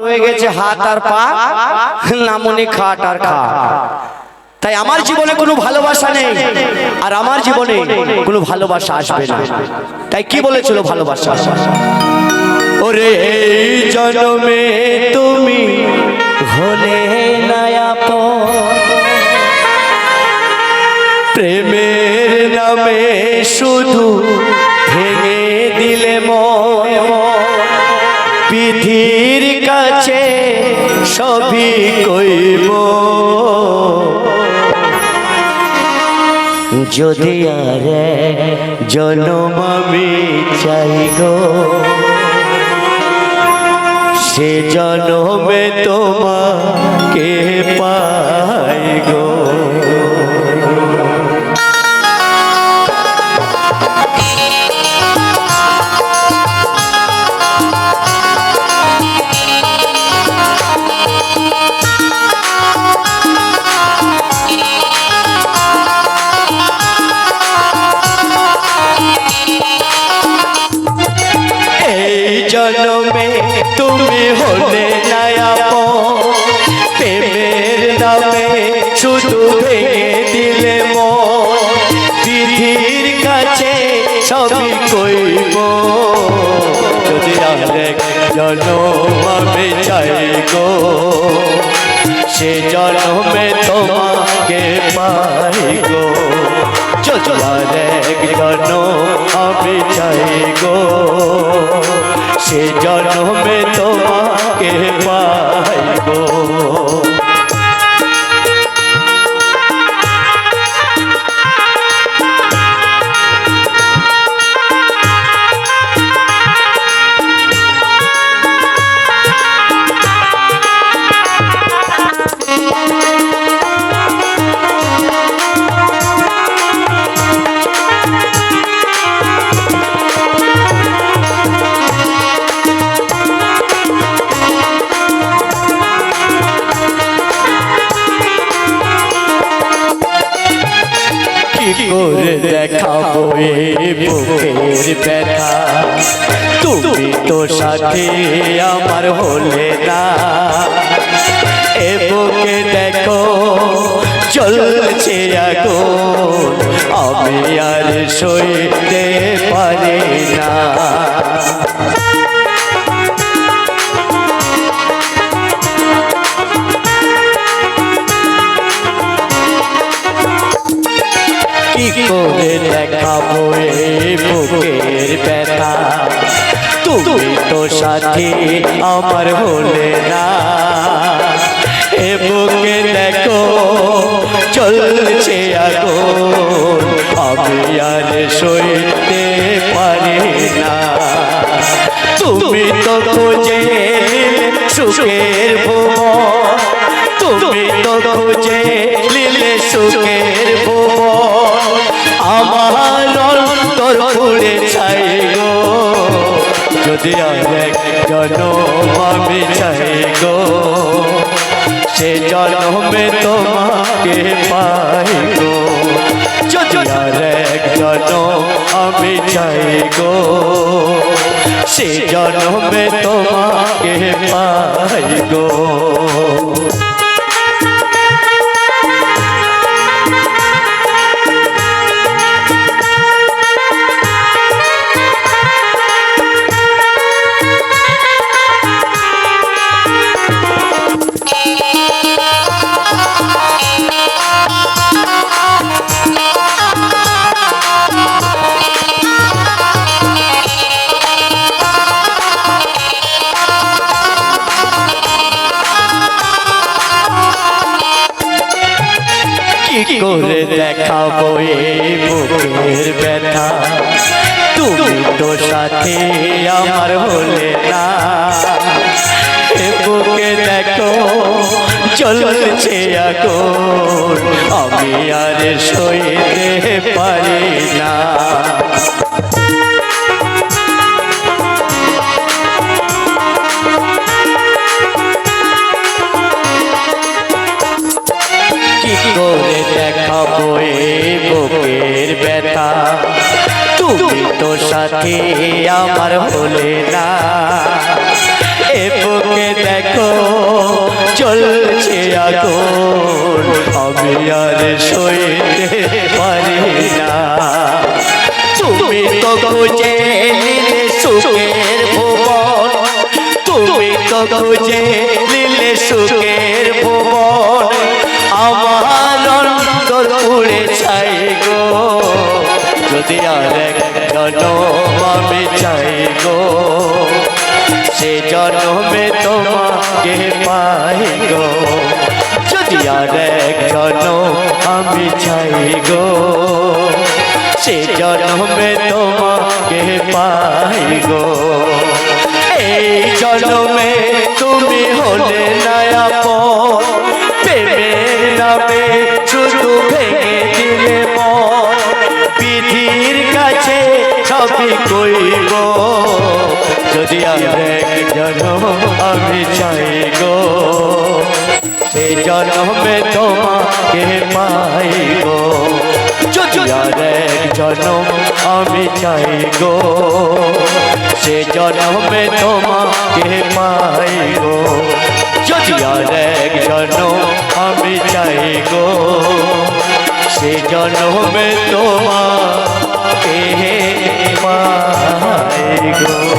রয়ে গেছে হাত আর পা, নামনি খাট আর খা। তাই আমার জীবনে কোনো ভালোবাসা নেই, আর আমার জীবনে কোনো ভালোবাসা আসবে না। তাই কি বলেছিল ভালোবাসা? ওরে এই জন্মে তুমি হলে না আপন, প্রেমের নামে শুধু ভেঙে দিলে মন। বিধির কাছে সবই কইব, যদি আর জন্ম আমি চাই গো, সে জন্মে তোমাকে পাই গো। জন্মে তুমি হলে না আপন, প্রেমের নামে শুধু ভেঙে দিলে মন। বিধির কাছে সবই কইব, যদি আরেক জন্ম আমি চাই গো, সে জন্মে তোমাকে পাই গো। যদি আরেক জন্ম আমি চাই গো, সে জন্মে তোমাকে পাই গো। করে দেখাবো এই বুকের ব্যথা, তুমি তো সাথে আমার হলে না। এ বুকে দেখো চলছে আগুন, আমি আর সইতে পারি না। কি করে দেখাবো এই বুকের ব্যথা, তুমি তো সাথী আমার হলে না। এ বুকে দেখো চলছে আগুন, আমি আর সইতে পারি না। তুমি তো খুঁজে সুখের ভুবন, তুমি তো খুঁজে নিলে সুখের ভুবন। আমার অন্তর পুড়ে ছাই গো, যদি আরেক জন্ম আমি চাই গো, সে জন্মে তোমাকে পাই গো। যদি আরেক জন্ম আমি চাই গো, সে জন্মে তোমাকে পাই গো। কি করে দেখাবো এই বুকের ব্যথা, তুমি তো সাথে আমার হলে না। এ বুকে দেখো চলছে আগুন, আমি আর সইতে পারি না। করে দেখাবো এই বুকের ব্যথা, তুমি তো সাথী আমার হলে না। এ বুকে দেখ চলছে আগুন আমি আর সইতে পারি না তুমি তো খুঁজে নিলে সুখের ভুবন তুমি তো খুঁজে নিলে সুখের ভুবন আমার অন্তর পুড়ে ছাই গো যদি আরেক জনম আমি চাই গো সে জন্মে তোমাকে পাই গো যদি আরেক জনম আমি চাই গো সে জন্মে তোমাকে পাই গো এই জন্মে তুমি হলে নায়াপন প্রেমের নামে শুধু ভেঙে দিলে মন বিধির কাছে সবই কইব যদি আরেক জন্ম আমি চাই গো সে জন্মে তোমাকে পাই গো যদি আরেক জন্ম আমি চাই গো সে জন্মে তোমাকে পাই গো যদি আরেক জন্ম আমি চাই গো সে জন্মে তোমাকে পাই গো।